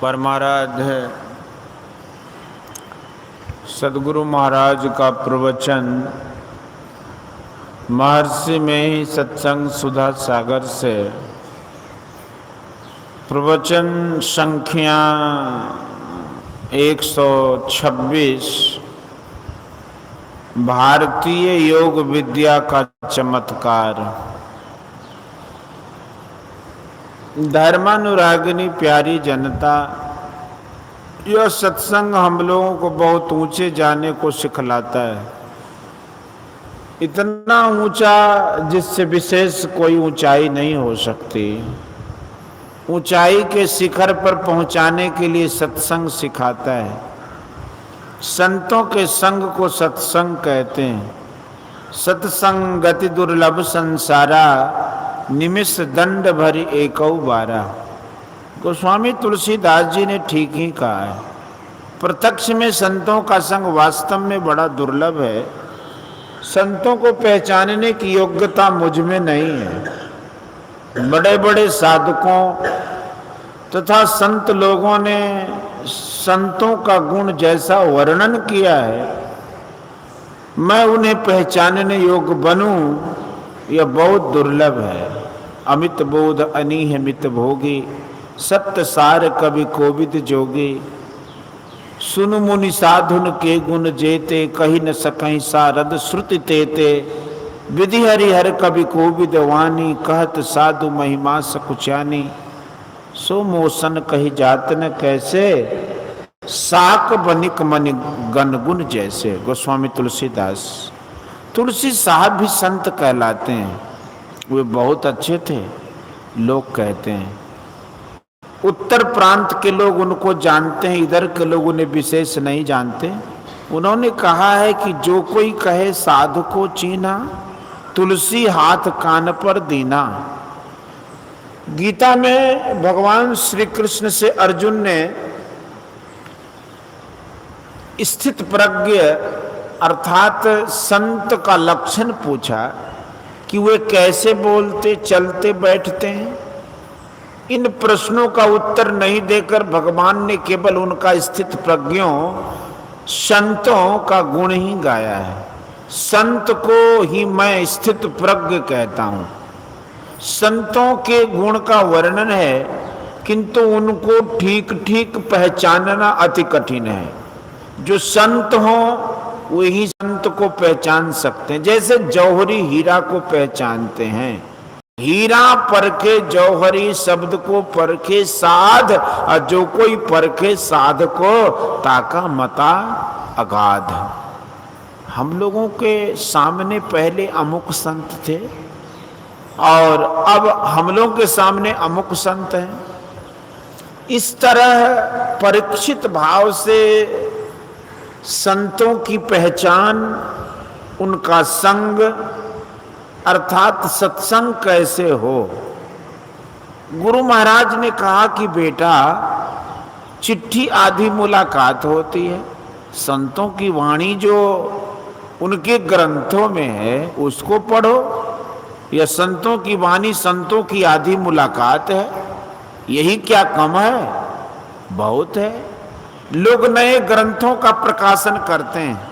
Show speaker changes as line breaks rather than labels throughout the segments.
परमाराध्य सद्गुरु महाराज का प्रवचन महर्षि में ही सत्संग सुधा सागर से प्रवचन संख्या 126 भारतीय योग विद्या का चमत्कार। धर्मानुरागिनी प्यारी जनता, यह सत्संग हम लोगों को बहुत ऊंचे जाने को सिखलाता है। इतना ऊंचा जिससे विशेष कोई ऊंचाई नहीं हो सकती। ऊंचाई के शिखर पर पहुंचाने के लिए सत्संग सिखाता है। संतों के संग को सत्संग कहते हैं। सत्संग गति दुर्लभ संसारा, निमिष दंड भरी एकौ बारा। गोस्वामी तुलसीदास जी ने ठीक ही कहा है। प्रत्यक्ष में संतों का संग वास्तव में बड़ा दुर्लभ है। संतों को पहचानने की योग्यता मुझ में नहीं है। बड़े बड़े साधकों तथा संत लोगों ने संतों का गुण जैसा वर्णन किया है, मैं उन्हें पहचानने योग्य बनूं, यह बहुत दुर्लभ है। अमित बोध अनीह मित भोगी, सत्य सार कवि कोविद जोगी। सुन मुनि साधुन के गुण जेते, कही न सकहीं सारद श्रुति तेते। विधि हरिहर कवि कोविद वाणी, कहत साधु महिमा सकुचानी। सो मोसन कही जात न कैसे, साक बनिक मनि गण गुण जैसे। गोस्वामी तुलसीदास। तुलसी साहब भी संत कहलाते हैं। वे बहुत अच्छे थे, लोग कहते हैं। उत्तर प्रांत के लोग उनको जानते हैं, इधर के लोग उन्हें विशेष नहीं जानते। उन्होंने कहा है कि जो कोई कहे साधु को चीना, तुलसी हाथ कान पर दीना। गीता में भगवान श्री कृष्ण से अर्जुन ने स्थित प्रज्ञ अर्थात संत का लक्षण पूछा कि वे कैसे बोलते चलते बैठते हैं। इन प्रश्नों का उत्तर नहीं देकर भगवान ने केवल उनका स्थित प्रज्ञों संतों का गुण ही गाया है। संत को ही मैं स्थित प्रज्ञ कहता हूं। संतों के गुण का वर्णन है, किंतु उनको ठीक ठीक पहचानना अति कठिन है। जो संत हो वही संत को पहचान सकते हैं। जैसे जौहरी हीरा को पहचानते हैं। हीरा परखे जौहरी, शब्द को परखे साध, और जो कोई परखे साध को, ताका मता अगाध। हम लोगों के सामने पहले अमुक संत थे और अब हम लोगों के सामने अमुक संत हैं। इस तरह परीक्षित भाव से संतों की पहचान, उनका संग अर्थात सत्संग कैसे हो। गुरु महाराज ने कहा कि बेटा, चिट्ठी आधी मुलाकात होती है। संतों की वाणी जो उनके ग्रंथों में है उसको पढ़ो। यह संतों की वाणी संतों की आधी मुलाकात है। यही क्या कम है? बहुत है। लोग नए ग्रंथों का प्रकाशन करते हैं।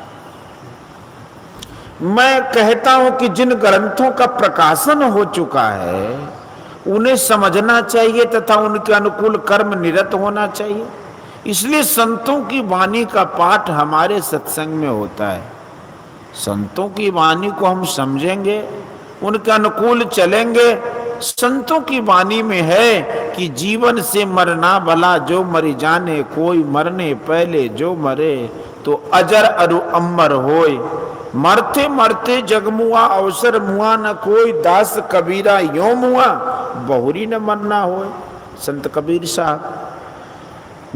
मैं कहता हूं कि जिन ग्रंथों का प्रकाशन हो चुका है उन्हें समझना चाहिए तथा उनके अनुकूल कर्म निरत होना चाहिए। इसलिए संतों की वाणी का पाठ हमारे सत्संग में होता है। संतों की वाणी को हम समझेंगे, उनके अनुकूल चलेंगे। संतों की वाणी में है कि जीवन से मरना भला, जो मरी जाने कोई, मरने पहले जो मरे तो अजर अरु अमर होय। मरते मरते जगमुआ, अवसर मुआ न कोई, दास कबीरा यो मुआ, बहुरी न मरना होय। संत कबीर साहब।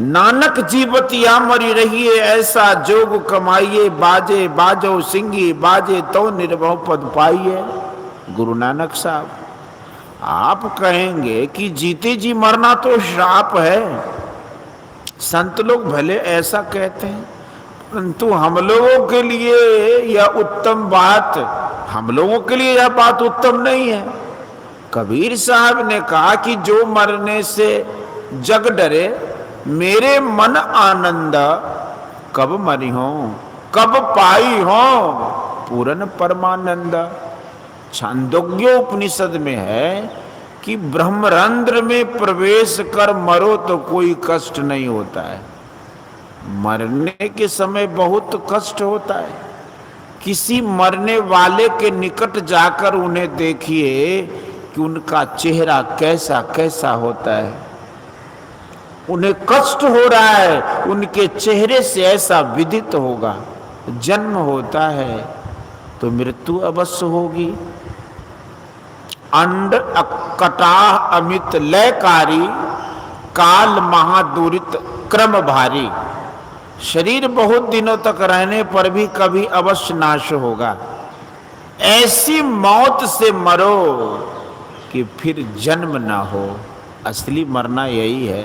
नानक जीवतिया मरी रहिए, ऐसा जोग कमाइए। बाजे बाजो सिंगी, बाजे तो निर्भव पद पाइए। गुरु नानक साहब। आप कहेंगे कि जीते जी मरना तो श्राप है। संत लोग भले ऐसा कहते हैं, परंतु हम लोगों के लिए यह उत्तम बात, हम लोगों के लिए यह बात उत्तम नहीं है। कबीर साहब ने कहा कि जो मरने से जग डरे मेरे मन आनंद कब मरी हो, कब पाई हो पूर्ण परमानंद। छांदोग्य उपनिषद में है कि ब्रह्मरंध्र में प्रवेश कर मरो तो कोई कष्ट नहीं होता है। मरने के समय बहुत कष्ट होता है। किसी मरने वाले के निकट जाकर उन्हें देखिए कि उनका चेहरा कैसा कैसा होता है। उन्हें कष्ट हो रहा है, उनके चेहरे से ऐसा विदित होगा। जन्म होता है तो मृत्यु अवश्य होगी। अंड कटाह अमित लयकारी, काल महादुरित क्रम भारी। शरीर बहुत दिनों तक रहने पर भी कभी अवश्य नाश होगा। ऐसी मौत से मरो कि फिर जन्म ना हो। असली मरना यही है।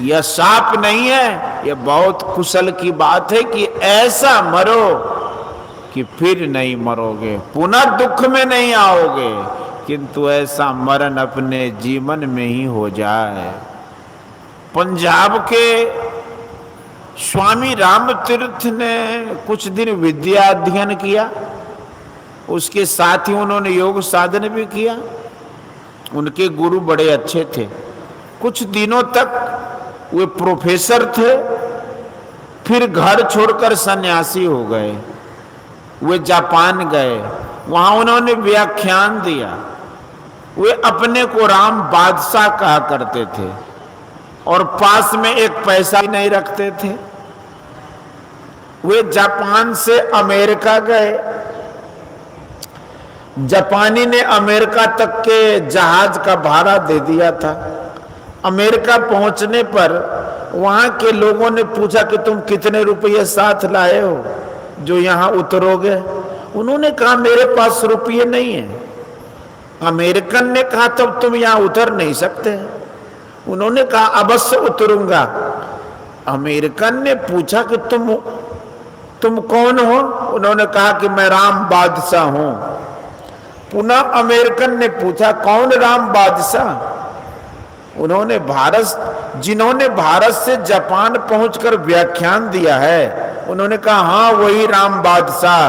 यह शाप नहीं है, यह बहुत कुशल की बात है कि ऐसा मरो कि फिर नहीं मरोगे, पुनः दुख में नहीं आओगे, किंतु ऐसा मरण अपने जीवन में ही हो जाए। पंजाब के स्वामी रामतीर्थ ने कुछ दिन विद्या अध्ययन किया, उसके साथ ही उन्होंने योग साधन भी किया। उनके गुरु बड़े अच्छे थे। कुछ दिनों तक वे प्रोफेसर थे, फिर घर छोड़कर सन्यासी हो गए। वे जापान गए, वहां उन्होंने व्याख्यान दिया। वे अपने को राम बादशाह कहा करते थे और पास में एक पैसा ही नहीं रखते थे। वे जापान से अमेरिका गए। जापानी ने अमेरिका तक के जहाज का भाड़ा दे दिया था। अमेरिका पहुंचने पर वहां के लोगों ने पूछा कि तुम कितने रुपये साथ लाए हो जो यहां उतरोगे। उन्होंने कहा मेरे पास रुपये नहीं है। अमेरिकन ने कहा तब तुम यहां उतर नहीं सकते। उन्होंने कहा अवश्य उतरूंगा। अमेरिकन ने पूछा कि तुम कौन हो? उन्होंने कहा कि मैं राम बादशाह हूं। पुनः अमेरिकन ने पूछा कौन राम बादशाह? जिन्होंने भारत से जापान पहुंचकर व्याख्यान दिया है, उन्होंने कहा हाँ वही राम बादशाह।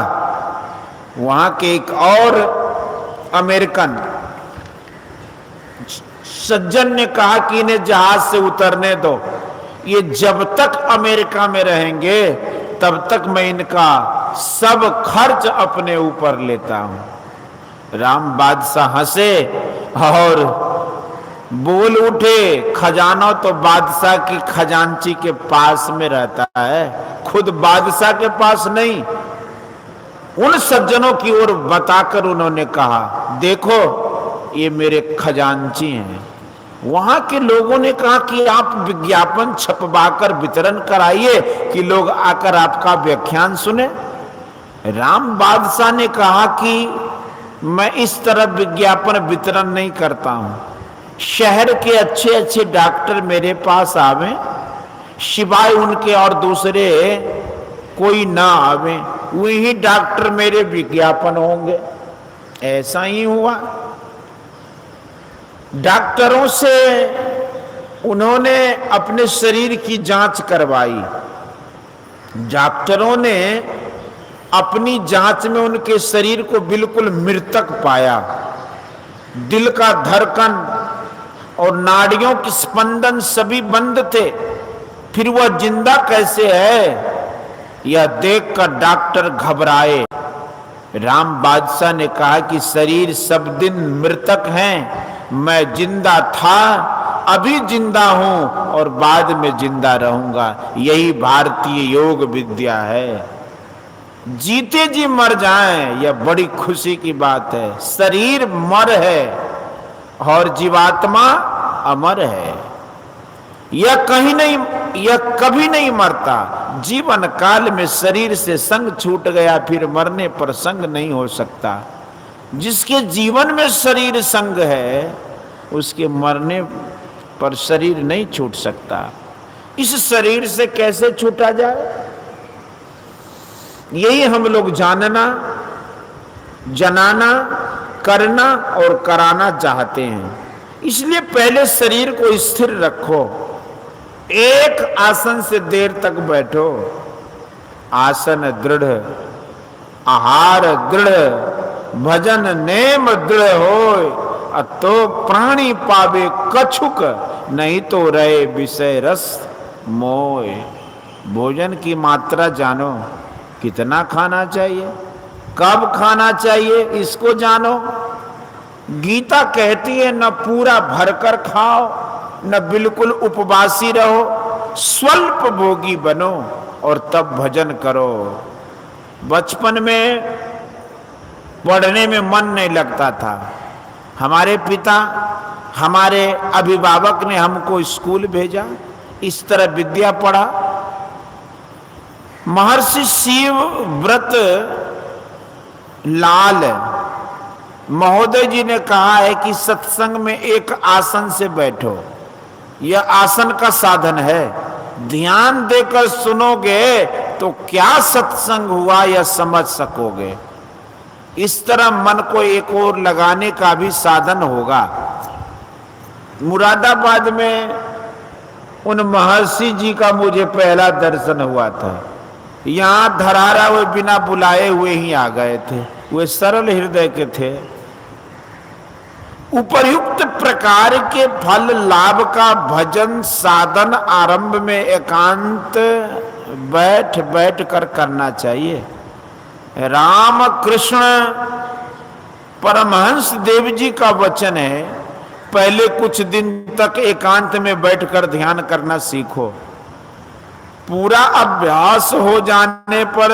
वहां के एक और अमेरिकन सज्जन ने कहा कि इन्हें जहाज से उतरने दो, ये जब तक अमेरिका में रहेंगे तब तक मैं इनका सब खर्च अपने ऊपर लेता हूं। राम बादशाह हंसे और बोल उठे, खजाना तो बादशाह की खजांची के पास में रहता है, खुद बादशाह के पास नहीं। उन सज्जनों की ओर बताकर उन्होंने कहा देखो ये मेरे खजांची हैं। वहां के लोगों ने कहा कि आप विज्ञापन छपवाकर वितरण कराइए कि लोग आकर आपका व्याख्यान सुने। राम बादशाह ने कहा कि मैं इस तरह विज्ञापन वितरण नहीं करता हूं। शहर के अच्छे अच्छे डॉक्टर मेरे पास आवे, सिवाय उनके और दूसरे कोई ना आवे, वही डॉक्टर मेरे विज्ञापन होंगे। ऐसा ही हुआ। डॉक्टरों से उन्होंने अपने शरीर की जांच करवाई। डॉक्टरों ने अपनी जांच में उनके शरीर को बिल्कुल मृतक पाया। दिल का धड़कन और नाड़ियों की स्पंदन सभी बंद थे। फिर वह जिंदा कैसे है यह देखकर डॉक्टर घबराए। राम बादशाह ने कहा कि शरीर सब दिन मृतक हैं, मैं जिंदा था, अभी जिंदा हूं और बाद में जिंदा रहूंगा। यही भारतीय योग विद्या है। जीते जी मर जाएं यह बड़ी खुशी की बात है। शरीर मर है और जीवात्मा अमर है। यह कभी नहीं मरता। जीवन काल में शरीर से संग छूट गया, फिर मरने पर संग नहीं हो सकता। जिसके जीवन में शरीर संग है उसके मरने पर शरीर नहीं छूट सकता। इस शरीर से कैसे छूटा जाए, यही हम लोग जानना, जनाना, करना और कराना चाहते हैं। इसलिए पहले शरीर को स्थिर रखो। एक आसन से देर तक बैठो, आसन दृढ़, आहार दृढ़, भजन नेम दृढ़ होय, तो प्राणी पावे कछुक, नहीं तो रहे विषय रस मोय। भोजन की मात्रा जानो, कितना खाना चाहिए, कब खाना चाहिए, इसको जानो। गीता कहती है न पूरा भरकर खाओ, न बिल्कुल उपवासी रहो, स्वल्प भोगी बनो और तब भजन करो। बचपन में पढ़ने में मन नहीं लगता था। हमारे पिता, हमारे अभिभावक ने हमको स्कूल भेजा, इस तरह विद्या पढ़ा। महर्षि शिव व्रत लाल महोदय जी ने कहा है कि सत्संग में एक आसन से बैठो, यह आसन का साधन है। ध्यान देकर सुनोगे तो क्या सत्संग हुआ यह समझ सकोगे। इस तरह मन को एक ओर लगाने का भी साधन होगा। मुरादाबाद में उन महर्षि जी का मुझे पहला दर्शन हुआ था। यहाँ धरारा हुए बिना बुलाए हुए ही आ गए थे। वे सरल हृदय के थे। उपर्युक्त प्रकार के फल लाभ का भजन साधन आरंभ में एकांत बैठ बैठ कर करना चाहिए। राम कृष्ण परमहंस देव जी का वचन है, पहले कुछ दिन तक एकांत में बैठकर ध्यान करना सीखो। पूरा अभ्यास हो जाने पर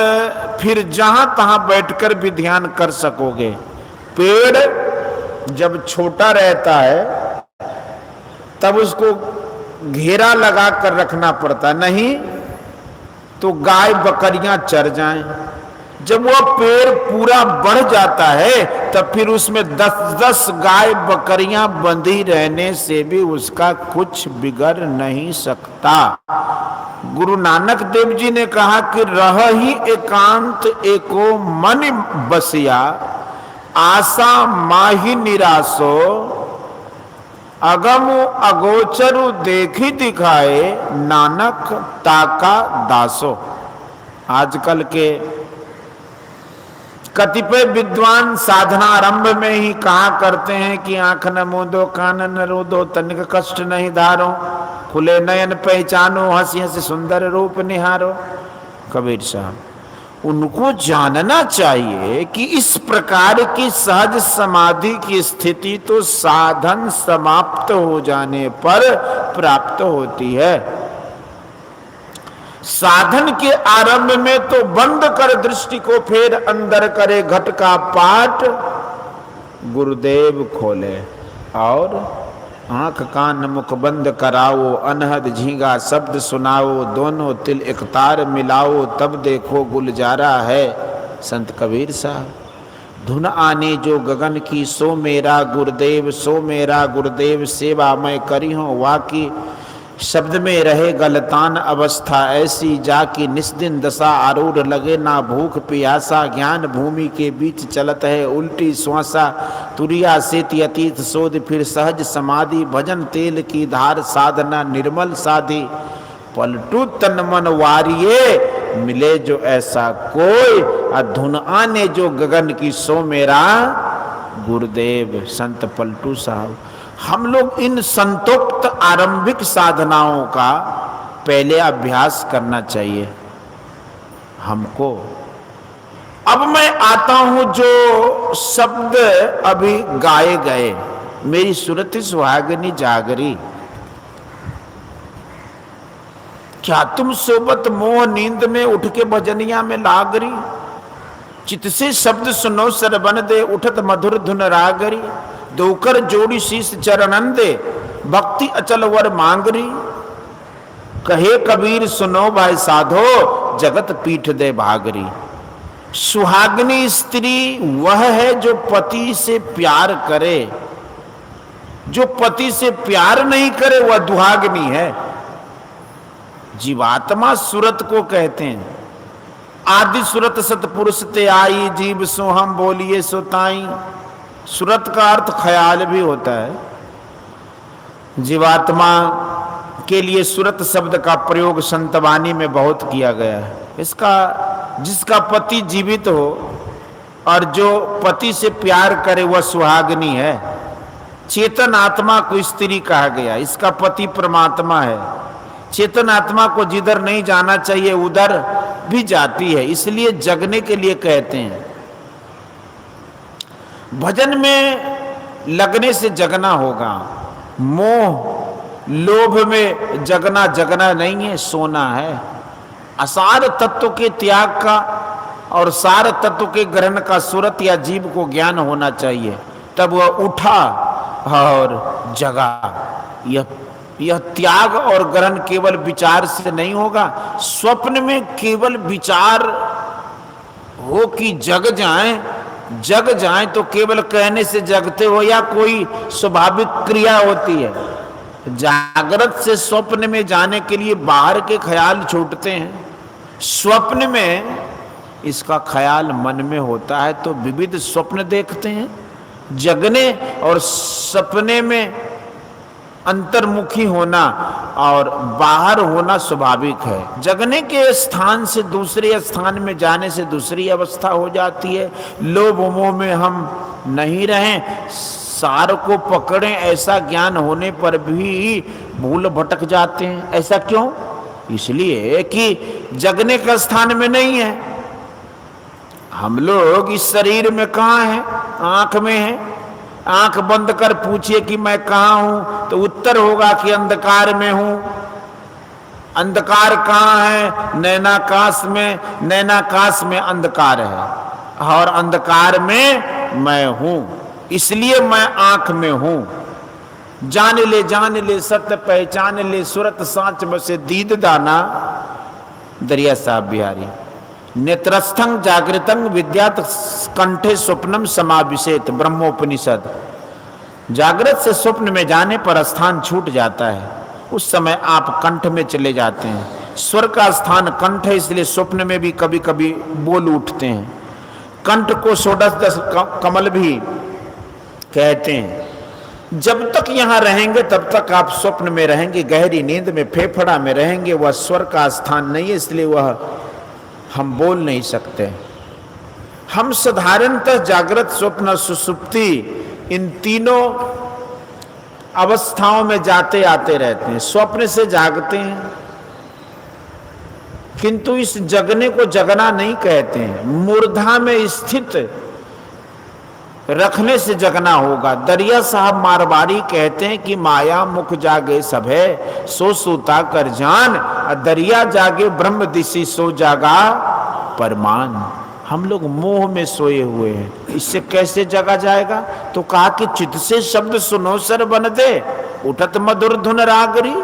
फिर जहां तहां बैठकर भी ध्यान कर सकोगे। पेड़ जब छोटा रहता है तब उसको घेरा लगा कर रखना पड़ता, नहीं तो गाय बकरियां चर जाएं। जब वो पेड़ पूरा बढ़ जाता है तब फिर उसमें 10-10 गाय बकरियां बंधी रहने से भी उसका कुछ बिगड़ नहीं सकता। गुरु नानक देव जी ने कहा कि रह ही एकांत एको मन बसिया, आशा माही निराशो, अगम अगोचरु देखी दिखाए, नानक ताका दासो। आजकल के कतिपय विद्वान साधना आरंभ में ही कहा करते हैं कि आंख न मूंदो, कान न रोदो, तनिक कष्ट नहीं धारो, खुले नयन पहचानो, हंसी हंसी सुंदर रूप निहारो। कबीर साहब, उनको जानना चाहिए कि इस प्रकार की सहज समाधि की स्थिति तो साधन समाप्त हो जाने पर प्राप्त होती है। साधन के आरंभ में तो बंद कर दृष्टि को फिर अंदर करे घट का पाठ, गुरुदेव खोले और आंख कान मुख बंद कराओ, अनहद झींगा शब्द सुनाओ, दोनों तिल एक तार मिलाओ, तब देखो गुलजारा है। संत कबीर साहब। धुन आने जो गगन की, सो मेरा गुरुदेव, सो मेरा गुरुदेव, सेवा मैं करी हूँ वाकी, शब्द में रहे गलतान अवस्था ऐसी, जाकी निस्दिन दशा आरूढ़ लगे ना भूख प्यासा, ज्ञान भूमि के बीच चलत है उल्टी श्वासा, तुरिया सेति अतीत शोध फिर सहज समाधि, भजन तेल की धार साधना निर्मल साधी, पलटू तन मन वारिये मिले जो ऐसा कोई, अधुन आने जो गगन की, सो मेरा गुरुदेव। संत पलटू साहब। हम लोग इन संतोक्त आरंभिक साधनाओं का पहले अभ्यास करना चाहिए हमको। अब मैं आता हूं जो शब्द अभी गाए गए, मेरी सुरति सुहागनी जागरी, क्या तुम सोबत मोह नींद में उठ के भजनिया में लागरी, चित से शब्द सुनो सरबन दे उठत मधुर धुन रागरी, दोकर जोड़ी शीश चरणन दे भक्ति अचल वर मांगरी, कहे कबीर सुनो भाई साधो जगत पीठ दे भागरी। सुहागनी स्त्री वह है जो पति से प्यार करे, जो पति से प्यार नहीं करे वह दुहागनी है। जीवात्मा सुरत को कहते हैं। आदि सुरत सतपुरुष ते आई, जीव सो हम बोलिए सो ताई। सुरत का अर्थ ख्याल भी होता है। जीवात्मा के लिए सुरत शब्द का प्रयोग संतवाणी में बहुत किया गया है। इसका जिसका पति जीवित हो और जो पति से प्यार करे वह सुहागिनी है। चेतन आत्मा को स्त्री कहा गया, इसका पति परमात्मा है। चेतन आत्मा को जिधर नहीं जाना चाहिए उधर भी जाती है, इसलिए जगने के लिए कहते हैं। भजन में लगने से जगना होगा। मोह लोभ में जगना जगना नहीं है, सोना है। असार तत्व के त्याग का और सार तत्व के ग्रहण का सुरत या जीव को ज्ञान होना चाहिए, तब वह उठा और जगा। यह त्याग और ग्रहण केवल विचार से नहीं होगा। स्वप्न में केवल विचार हो कि जग जाएं तो केवल कहने से जगते हो या कोई स्वाभाविक क्रिया होती है। जागृत से स्वप्न में जाने के लिए बाहर के ख्याल छूटते हैं। स्वप्न में इसका ख्याल मन में होता है तो विविध स्वप्न देखते हैं। जगने और सपने में अंतर्मुखी होना और बाहर होना स्वाभाविक है। जगने के स्थान से दूसरे स्थान में जाने से दूसरी अवस्था हो जाती है। लोभ मोह में हम नहीं रहें, सार को पकड़ें, ऐसा ज्ञान होने पर भी भूल भटक जाते हैं। ऐसा क्यों? इसलिए कि जगने का स्थान में नहीं है। हम लोग इस शरीर में कहाँ हैं? आंख में है। आंख बंद कर पूछिए कि मैं कहाँ हूं, तो उत्तर होगा कि अंधकार में हूं। अंधकार कहाँ है? नैनाकाश में। नैनाकाश में अंधकार है और अंधकार में मैं हूं, इसलिए मैं आंख में हूं। जान ले सत्य पहचान ले, सुरत सांच बसे दीद दाना। दरिया साहब बिहारी। नेत्रस्थं जागृतं विद्यात कंठे स्वप्नम समाविशेत, ब्रह्मोपनिषद। जागृत से स्वप्न में जाने पर स्थान छूट जाता है, उस समय आप कंठ में चले जाते हैं। स्वर का स्थान कंठ है, इसलिए स्वप्न में भी कभी कभी बोल उठते हैं। कंठ को षोडश कमल भी कहते हैं। जब तक यहाँ रहेंगे तब तक आप स्वप्न में रहेंगे, गहरी नींद में, फेफड़ा में रहेंगे। वह स्वर का स्थान नहीं है, इसलिए वह हम बोल नहीं सकते। हम साधारणतः जागृत, स्वप्न, सुषुप्ति इन तीनों अवस्थाओं में जाते आते रहते हैं। स्वप्न से जागते हैं, किंतु इस जगने को जगना नहीं कहते हैं। मूर्धा में स्थित रखने से जगना होगा। दरिया साहब मारवाड़ी कहते हैं कि माया मुख जागे सभे, सो सूता कर जान, दरिया जागे ब्रह्म दिशी, सो जागा परमान। हम लोग मोह में सोए हुए हैं, इससे कैसे जगा जाएगा? तो कहा कि चित्त से शब्द सुनो सर बन दे, उठत मधुर धुन रागरी।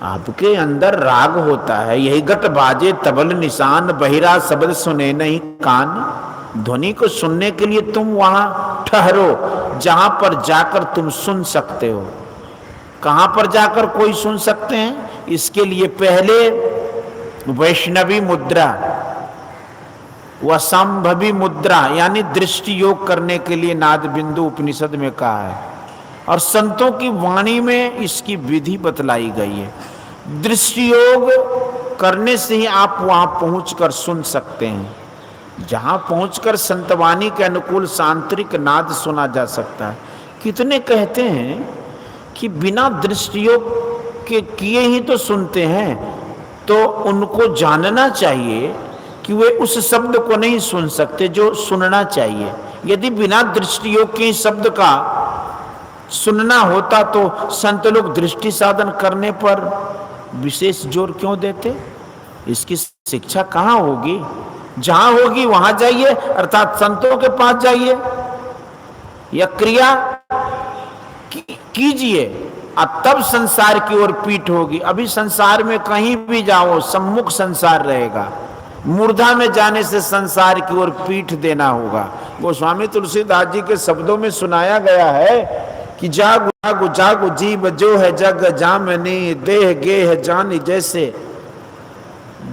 आपके अंदर राग होता है, यही गट बाजे तबल निशान, बहिरा शब्द सुने नहीं कान। ध्वनि को सुनने के लिए तुम वहां ठहरो जहां पर जाकर तुम सुन सकते हो। कहां पर जाकर कोई सुन सकते हैं? इसके लिए पहले वैष्णवी मुद्रा व संभवी मुद्रा यानी दृष्टि योग करने के लिए नाद बिंदु उपनिषद में कहा है, और संतों की वाणी में इसकी विधि बतलाई गई है। दृष्टि योग करने से ही आप वहां पहुंचकर सुन सकते हैं, जहां पहुंचकर संतवाणी के अनुकूल सांत्रिक नाद सुना जा सकता है। कितने कहते हैं कि बिना दृष्टियोग के किए ही तो सुनते हैं, तो उनको जानना चाहिए कि वे उस शब्द को नहीं सुन सकते जो सुनना चाहिए। यदि बिना दृष्टियोग के शब्द का सुनना होता तो संत लोग दृष्टि साधन करने पर विशेष जोर क्यों देते? इसकी शिक्षा कहाँ होगी? जहां होगी वहां जाइए, अर्थात संतों के पास जाइए या क्रिया कीजिए, अब तब संसार की ओर पीठ होगी। अभी संसार में कहीं भी जाओ सम्मुख संसार रहेगा, मूर्धा में जाने से संसार की ओर पीठ देना होगा। गोस्वामी तुलसीदास जी के शब्दों में सुनाया गया है कि जागु जागु जागु जीव जो है जग जामनी, देह गेह जानी जैसे,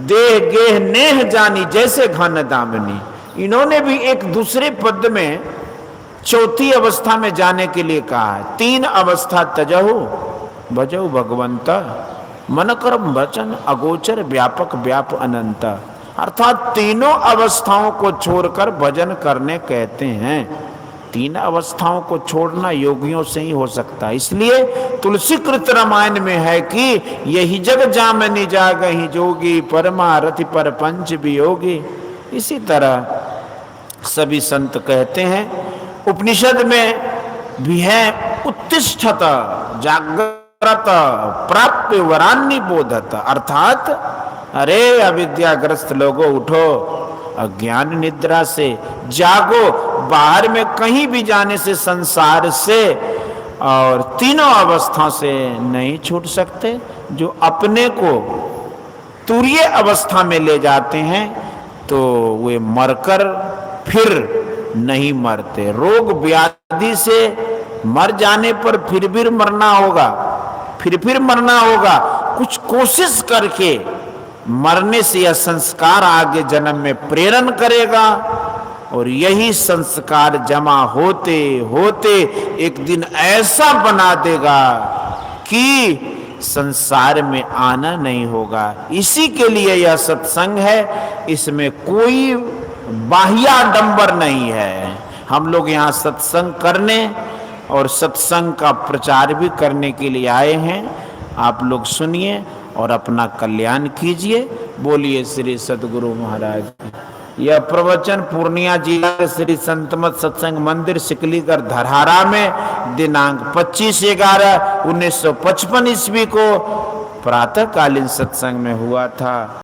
देह गेह नेह जानी जैसे घन दामनी। इन्होंने भी एक दूसरे पद में चौथी अवस्था में जाने के लिए कहा है। तीन अवस्था तजहु भजो भगवंता, मन कर्म वचन अगोचर व्यापक व्याप अनंत। अर्थात तीनों अवस्थाओं को छोड़कर भजन करने कहते हैं। तीन अवस्थाओं को छोड़ना योगियों से ही हो सकता है। इसलिए तुलसी कृत रामायण में है कि यही जग जामनि जागहि जोगी, परमारथि पर पंच वियोगी। इसी तरह सभी संत कहते हैं, उपनिषद में भी है, उत्तिष्ठत जागृत प्राप्य वरान्नि बोधत। अर्थात अरे अविद्याग्रस्त लोगों, उठो, अज्ञान निद्रा से जागो, बाहर में कहीं भी जाने से, संसार से और तीनों अवस्था से नहीं छूट सकते। जो अपने को तुरीय अवस्था में ले जाते हैं तो वे मरकर फिर नहीं मरते। रोग व्याधि से मर जाने पर फिर मरना होगा, फिर मरना होगा। कुछ कोशिश करके मरने से यह संस्कार आगे जन्म में प्रेरण करेगा और यही संस्कार जमा होते होते एक दिन ऐसा बना देगा कि संसार में आना नहीं होगा। इसी के लिए यह सत्संग है, इसमें कोई बाह्याडंबर नहीं है। हम लोग यहाँ सत्संग करने और सत्संग का प्रचार भी करने के लिए आए हैं। आप लोग सुनिए और अपना कल्याण कीजिए। बोलिए श्री सद्गुरु महाराज। यह प्रवचन पूर्णिया जिला के श्री संतमत सत्संग मंदिर सिकलीगढ़ धरहारा में दिनांक 25/11/1955 ईस्वी को प्रातःकालीन सत्संग में हुआ था।